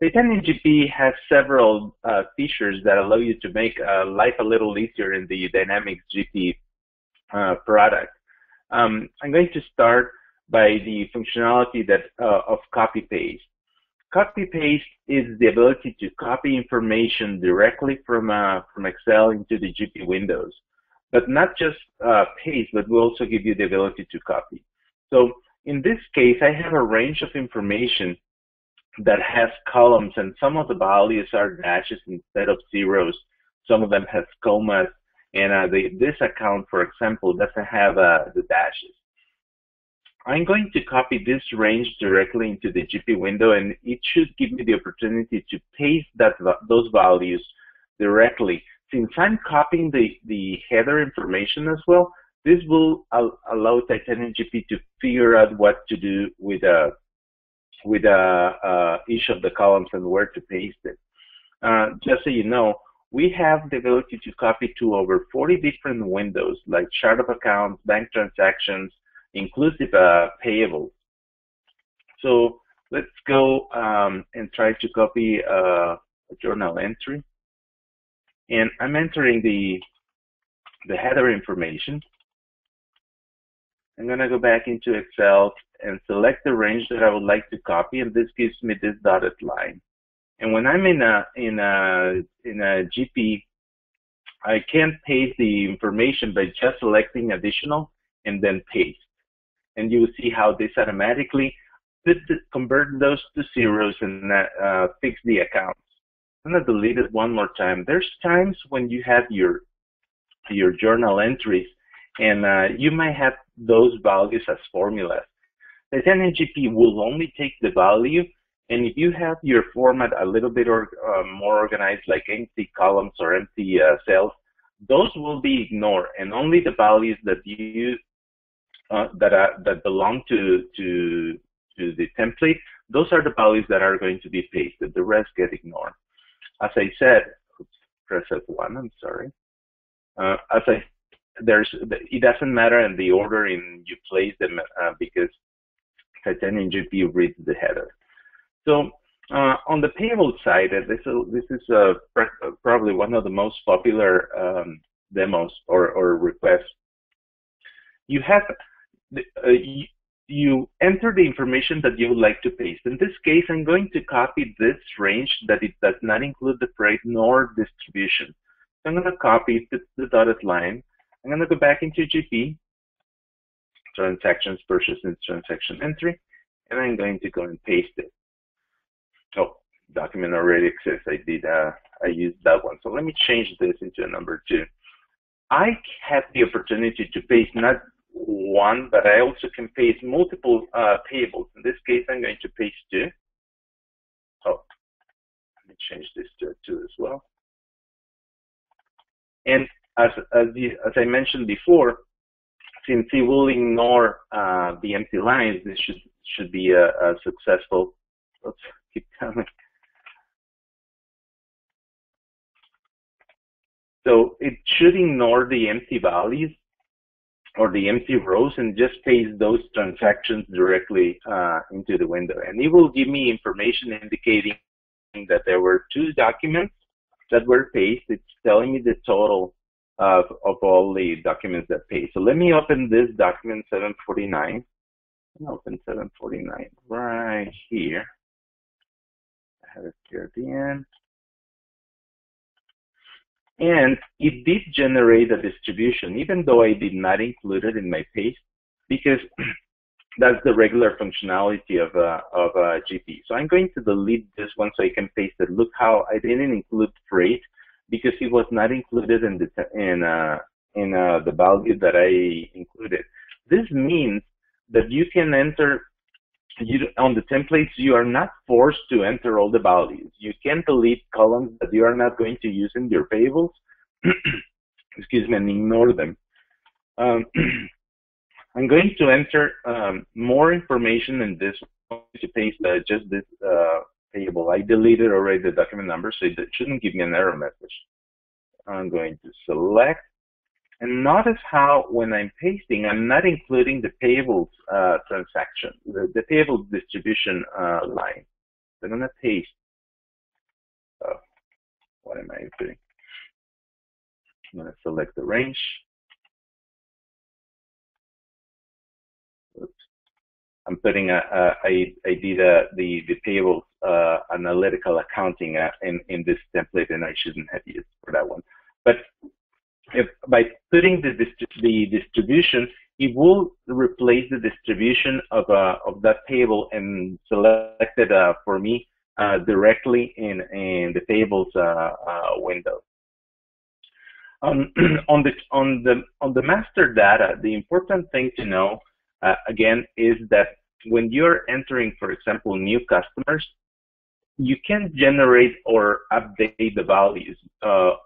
Titanium GP has several features that allow you to make life a little easier in the Dynamics GP product. I'm going to start by the functionality that of CopyPaste. CopyPaste is the ability to copy information directly from Excel into the GP windows, but not just paste, but will also give you the ability to copy. So in this case, I have a range of information that has columns, and some of the values are dashes instead of zeros. Some of them have commas, and this account, for example, doesn't have the dashes. I'm going to copy this range directly into the GP window, and it should give me the opportunity to paste those values directly. Since I'm copying the header information as well, this will allow Titanium GP to figure out what to do with each of the columns and where to paste it. Just so you know, we have the ability to copy to over 40 different windows, like chart of accounts, bank transactions, inclusive payables. So let's go and try to copy a journal entry. And I'm entering the header information. I'm going to go back into Excel and select the range that I would like to copy, and this gives me this dotted line. And when I'm in a GP, I can paste the information by just selecting additional and then paste. And you will see how this automatically convert those to zeros and fix the accounts. I'm going to delete it one more time. There's times when you have your journal entries, and you might have those values as formulas. Titanium GP will only take the value, and if you have your format a little bit more organized, like empty columns or empty cells, those will be ignored, and only the values that you that belong to the template, those are the values that are going to be pasted. The rest get ignored. As I said, oops, press F1. I'm sorry. It doesn't matter in the order you place them because Titanium GP reads the header. So on the payable side, this is probably one of the most popular demos or requests. You have you enter the information that you would like to paste. In this case, I'm going to copy this range that it does not include the freight nor distribution. So I'm going to copy the dotted line. I'm going to go back into GP, transactions, purchase and transaction entry, and I'm going to go and paste it. Oh, document already exists. I used that one. So let me change this into a number 2. I have the opportunity to paste not one, but I also can paste multiple payables. In this case, I'm going to paste 2. Oh, let me change this to a 2 as well. And as I mentioned before, since it will ignore the empty lines, this should be a successful. Let's keep coming. So it should ignore the empty values or the empty rows and just paste those transactions directly into the window. And it will give me information indicating that there were 2 documents that were pasted. It's telling me the total of all the documents that paste. So let me open this document 749. I'll open 749 right here. I have it here at the end. And it did generate a distribution, even though I did not include it in my paste, because that's the regular functionality of GP. So I'm going to delete this one so I can paste it. Look how I didn't include freight because it was not included in the value that I included. This means that you can enter. On the templates, you are not forced to enter all the values. You can delete columns that you are not going to use in your payables, excuse me, and ignore them. I'm going to enter more information in this to paste just this payable. I deleted already the document number, so it shouldn't give me an error message. I'm going to select. And notice how when I'm pasting, I'm not including the payables transaction, the payables distribution line. So I'm going to paste. what am I doing? I'm going to select the range. Oops. I'm putting I did the payables analytical accounting in this template, and I shouldn't have used for that one. But by putting the distribution, it will replace the distribution of that table and select it for me directly in the payables window. On the master data, the important thing to know again is that when you're entering, for example, new customers, you can generate or update the values of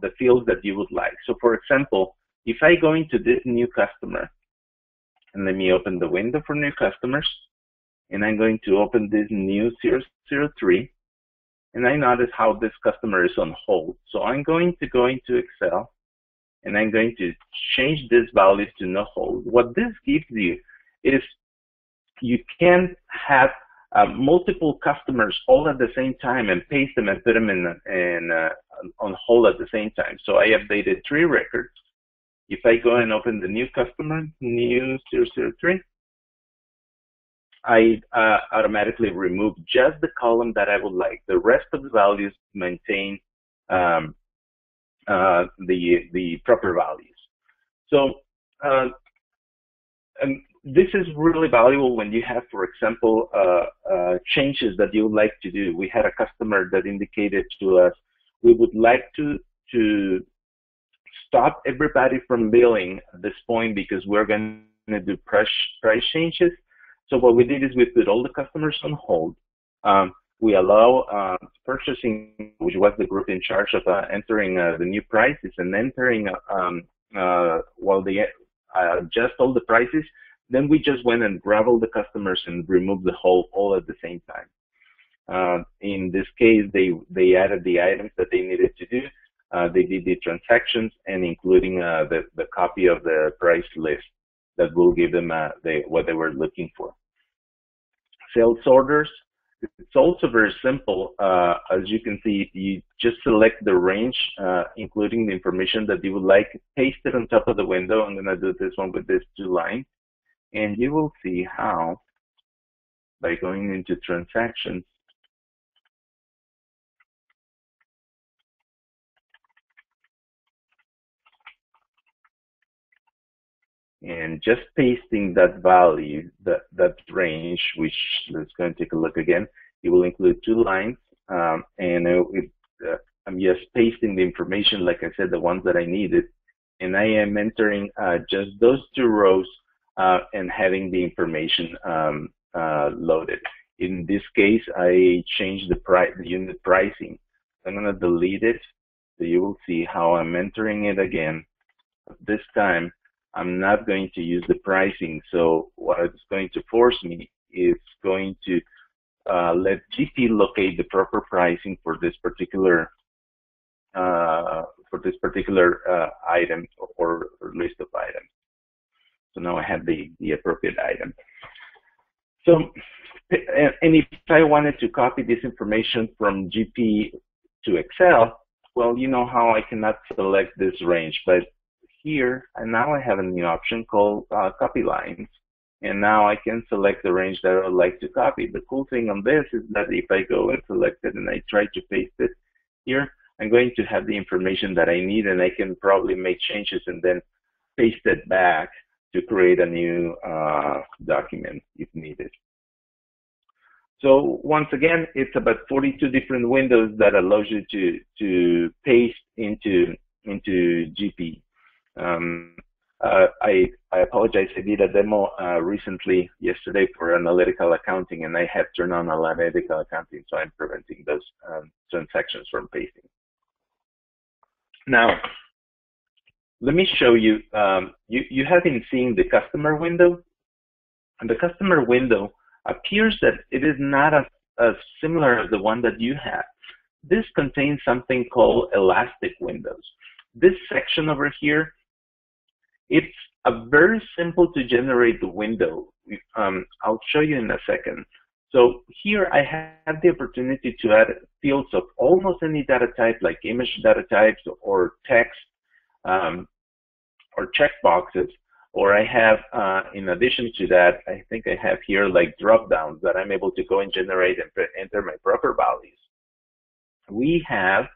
the fields that you would like. So, for example, if I go into this new customer, and let me open the window for new customers, and I'm going to open this new 003, and I notice how this customer is on hold. So I'm going to go into Excel, and I'm going to change this value to no hold. What this gives you is you can have multiple customers all at the same time and paste them and put them on hold at the same time. So I updated 3 records. If I go and open the new customer, new 003, I automatically remove just the column that I would like. The rest of the values maintain the proper values. So and this is really valuable when you have, for example, changes that you would like to do. We had a customer that indicated to us, we would like to stop everybody from billing at this point because we're going to do price changes. So what we did is we put all the customers on hold. We allow purchasing, which was the group in charge of entering the new prices and entering while they adjust all the prices. Then we just went and grabbed all the customers and removed the hold all at the same time. In this case, they added the items that they needed to do. They did the transactions and including the copy of the price list that will give them what they were looking for. Sales orders, it's also very simple. As you can see, you just select the range, including the information that you would like, paste it on top of the window. I'm going to do this one with these 2 lines. And you will see how, by going into transactions, and just pasting that value, that range, which let's go and take a look again, it will include 2 lines, and I'm just pasting the information, like I said, the ones that I needed, and I am entering just those 2 rows and having the information loaded. In this case, I changed the unit pricing. I'm going to delete it, so you will see how I'm entering it again. This time, I'm not going to use the pricing. So what it's going to force me is going to let GP locate the proper pricing for this particular item or list of items. So now I have the appropriate item. So, and if I wanted to copy this information from GP to Excel, well, you know how I cannot select this range, but here, and now I have a new option called copy lines. And now I can select the range that I would like to copy. The cool thing on this is that if I go and select it and I try to paste it here, I'm going to have the information that I need, and I can probably make changes and then paste it back to create a new document if needed. So once again, it's about 42 different windows that allows you to paste into GP. I apologize. I did a demo recently, yesterday, for analytical accounting, and I have turned on analytical accounting, so I'm preventing those transactions from pasting. Now, let me show you. You have been seeing the customer window, and the customer window appears that it is not as similar as the one that you have. This contains something called elastic windows. This section over here, it's a very simple to generate the window. I'll show you in a second. So here I have the opportunity to add fields of almost any data type, like image data types or text um, or checkboxes. Or I have, in addition to that, I think I have here like drop downs that I'm able to go and generate and enter my proper values. We have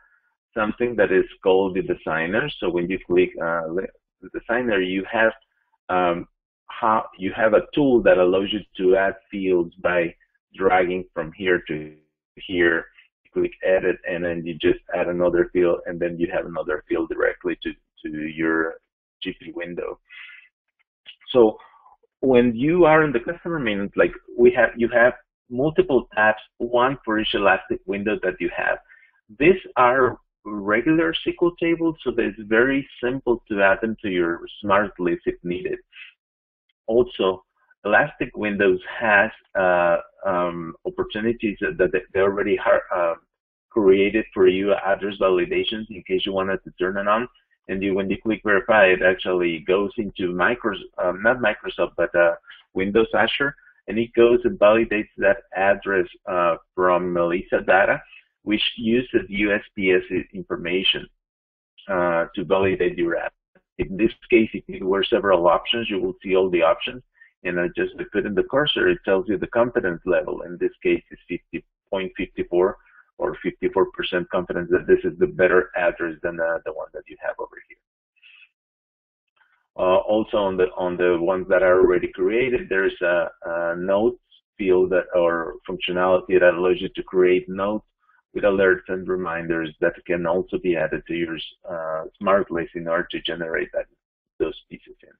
something that is called the designer. So when you click the designer, you have a tool that allows you to add fields by dragging from here to here. You click edit, and then you just add another field, and then you have another field directly to your GP window. So when you are in the customer maintenance, like you have multiple tabs, one for each elastic window that you have. These are regular SQL tables, so that it's very simple to add them to your smart list if needed. Also, Elastic Windows has opportunities that they already created for you, address validations in case you wanted to turn it on. And when you click verify, it actually goes into not Microsoft, but Windows Azure, and it goes and validates that address from Melissa data, which uses USPS information to validate your app. In this case, if there were several options, you will see all the options. And just to put in the cursor, it tells you the confidence level. In this case, it's 50.54 or 54% confidence that this is the better address than the one that you have over here. Also, on the ones that are already created, there's a notes field or functionality that allows you to create notes with alerts and reminders that can also be added to your smart list in order to generate those pieces in.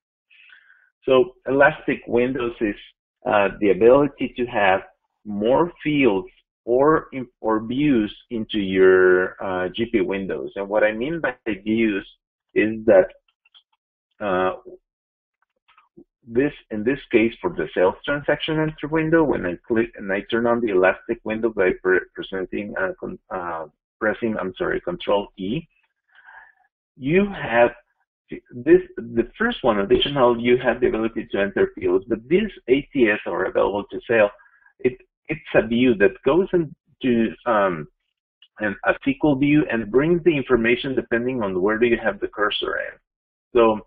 So Elastic Windows is the ability to have more fields or views into your GP windows. And what I mean by views is that in this case, for the sales transaction entry window, when I click and I turn on the Elastic window by pressing Control E, you have the first one, additional, you have the ability to enter fields, but these ATS are available to sale. It's a view that goes into a SQL view and brings the information depending on where do you have the cursor in. So,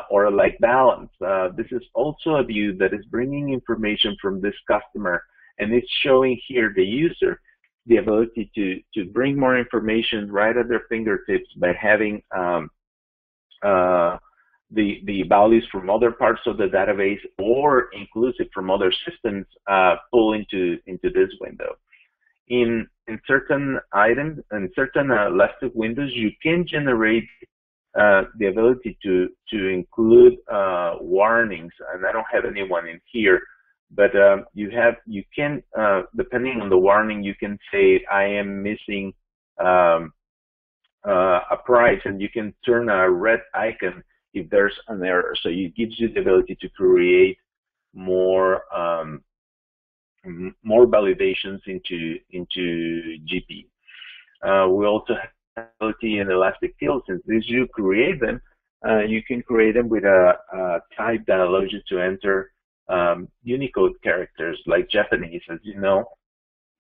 or like balance, this is also a view that is bringing information from this customer, and it's showing here the user the ability to bring more information right at their fingertips by having the values from other parts of the database or inclusive from other systems pull into this window. In certain items and certain Elastic windows, you can generate the ability to include warnings, and I don't have anyone in here, but you can depending on the warning, you can say I am missing a price, and you can turn a red icon if there's an error. So it gives you the ability to create more validations into GP. We also have ability in Elastic Fields. Since you create them, you can create them with a type that allows you to enter Unicode characters like Japanese. As you know,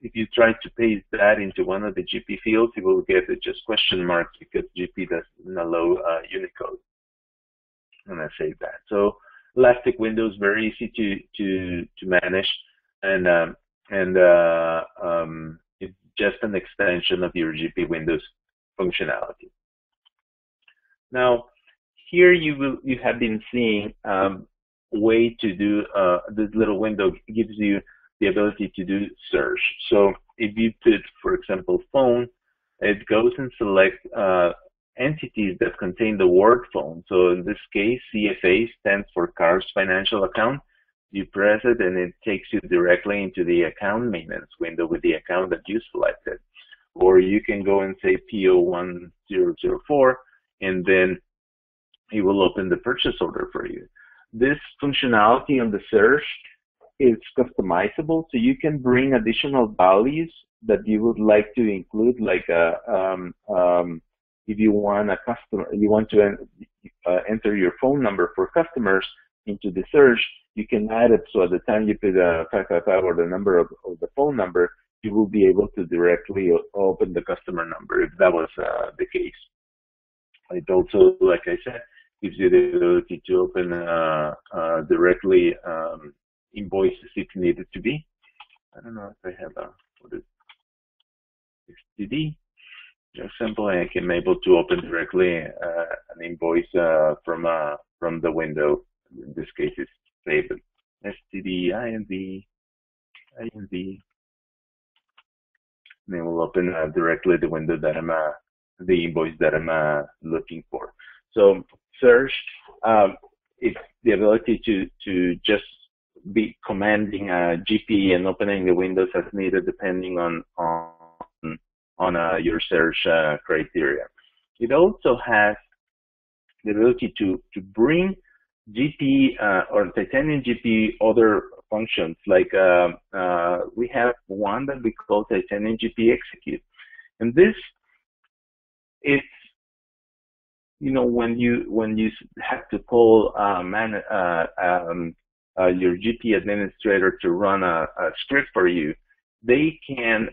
if you try to paste that into one of the GP fields, you will get just question marks because GP doesn't allow Unicode. And I save that. So Elastic Windows very easy to manage, and it's just an extension of your GP Windows functionality. Now, here you have been seeing way to do this little window gives you the ability to do search. So if you put, for example, phone, it goes and selects entities that contain the word phone. So in this case, CFA stands for Car's Financial Account. You press it and it takes you directly into the account maintenance window with the account that you selected. Or you can go and say PO1004, and then it will open the purchase order for you. This functionality on the search is customizable, so you can bring additional values that you would like to include, like if you want a customer, you want to enter your phone number for customers into the search, you can add it so at the time you put 555 or the number of the phone number, you will be able to directly open the customer number if that was the case. It also, like I said, gives you the ability to open directly invoices if needed to be. I don't know if I have what is STD. Just simple, I can able to open directly an invoice from the window. In this case, it's saved STD INV, and then we'll open directly the window that I'm the invoice that I'm looking for. So search, it's the ability to just be commanding GP and opening the windows as needed, depending on your search criteria. It also has the ability to bring GP or Titanium GP other functions, like we have one that we call Titanium GP Execute, and this is, you know, when you have to call your GP administrator to run a script for you, they can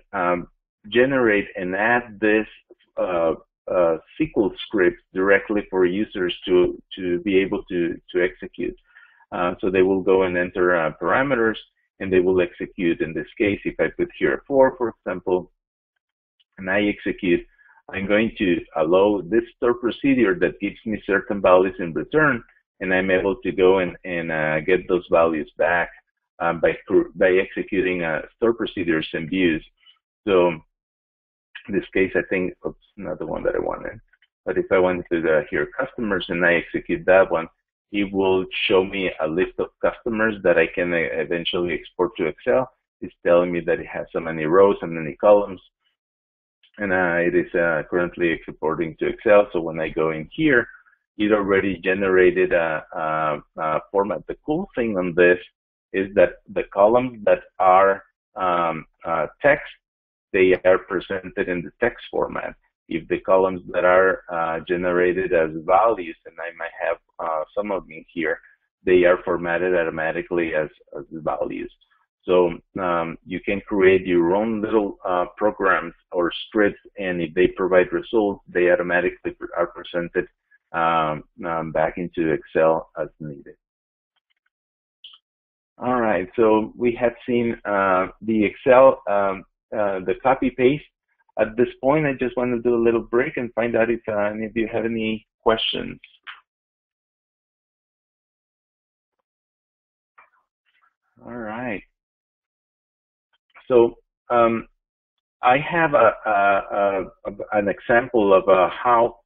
generate and add this SQL script directly for users to be able to execute. So they will go and enter parameters, and they will execute. In this case, if I put here 4, for example, and I execute, I'm going to allow this store procedure that gives me certain values in return, and I'm able to go and get those values back by executing store procedures and views. So in this case, I think, oops, not the one that I wanted. But if I wanted to here customers and I execute that one, it will show me a list of customers that I can eventually export to Excel. It's telling me that it has so many rows and many columns. And it is currently exporting to Excel. So when I go in here, it already generated a format. The cool thing on this is that the columns that are text, they are presented in the text format. If the columns that are generated as values, and I might have some of them here, they are formatted automatically as values. So you can create your own little programs or scripts, and if they provide results, they automatically are presented back into Excel as needed. All right, so we have seen the Excel, the copy paste. At this point, I just want to do a little break and find out if any of you have any questions. All right. So I have an example of how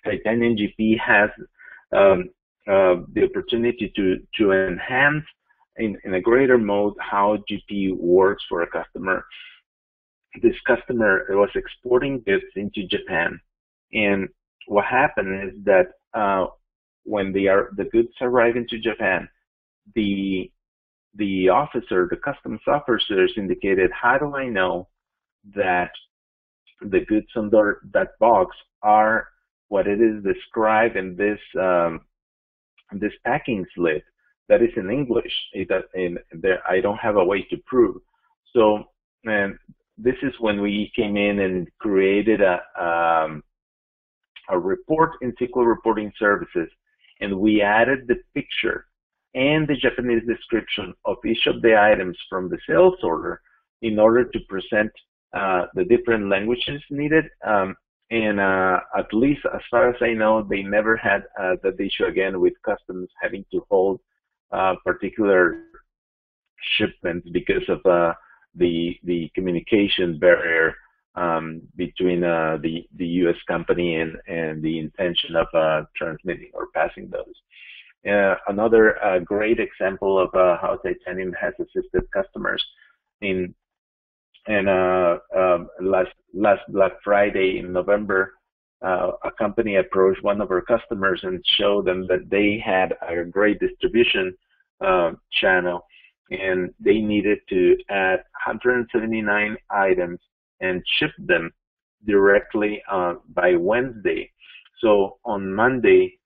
Titanium GP has the opportunity to enhance in a greater mode how GP works for a customer. This customer was exporting goods into Japan, and what happened is that when the goods arrive into Japan, the customs officers indicated, how do I know that the goods under that box are what it is described in this packing slip that is in English? I don't have a way to prove. So, and this is when we came in and created a report in SQL Reporting Services, and we added the picture and the Japanese description of each of the items from the sales order in order to present the different languages needed. At least as far as I know, they never had that issue again with customs having to hold particular shipments because of the communication barrier between the U.S. company and the intention of transmitting or passing those. Another great example of how Titanium has assisted customers in last Black Friday in November, a company approached one of our customers and showed them that they had a great distribution channel, and they needed to add 179 items and ship them directly by Wednesday. So on Monday,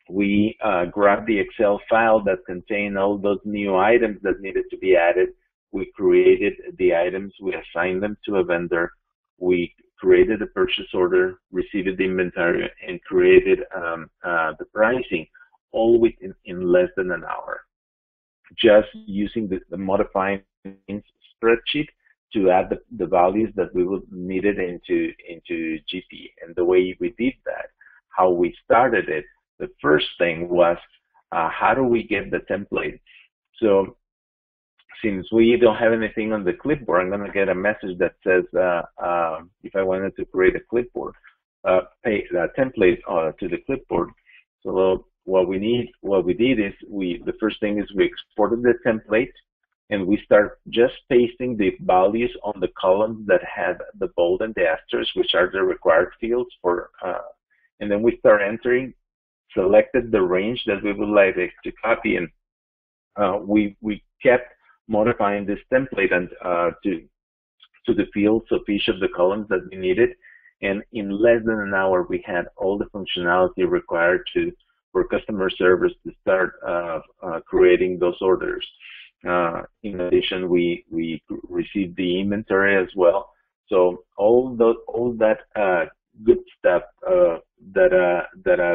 we grabbed the Excel file that contained all those new items that needed to be added. We created the items, we assigned them to a vendor, we created a purchase order, received the inventory, and created the pricing, all within less than an hour, just using the modifying spreadsheet to add the values that we would needed into GP. And the way we did that, how we started it, the first thing was how do we get the template? So since we don't have anything on the clipboard, I'm going to get a message that says if I wanted to create a clipboard, pay a template to the clipboard. So what we did is the first thing is we exported the template, and we start just pasting the values on the columns that had the bold and the asterisk, which are the required fields for, and then we start entering, selected the range that we would like to copy, and we kept modifying this template and to the fields of each of the columns that we needed. And in less than an hour, we had all the functionality required for customer service to start creating those orders. In addition, we received the inventory as well. So all that good stuff that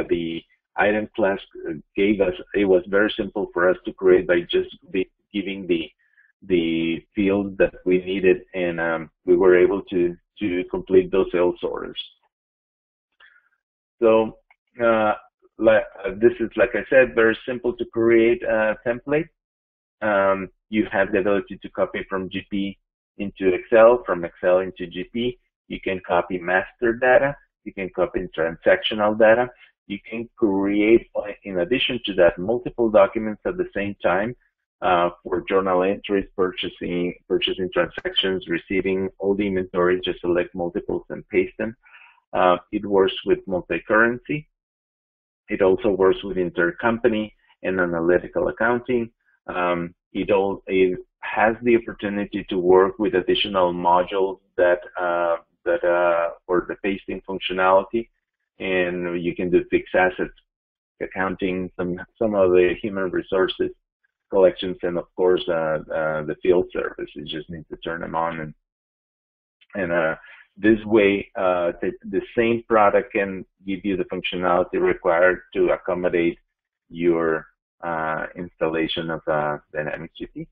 the item class gave us, it was very simple for us to create by just giving the fields that we needed, and we were able to complete those sales orders. So this is, like I said, very simple to create a template. You have the ability to copy from GP into Excel, from Excel into GP. You can copy master data. You can copy transactional data. You can create, in addition to that, multiple documents at the same time for journal entries, purchasing transactions, receiving all the inventory. Just select multiples and paste them. It works with multi-currency. It also works with intercompany and analytical accounting. It has the opportunity to work with additional modules that or the pasting functionality, and you can do fixed assets accounting, some of the human resources collections, and of course the field service. You just need to turn them on, and this way the same product can give you the functionality required to accommodate your installation of Dynamics GP.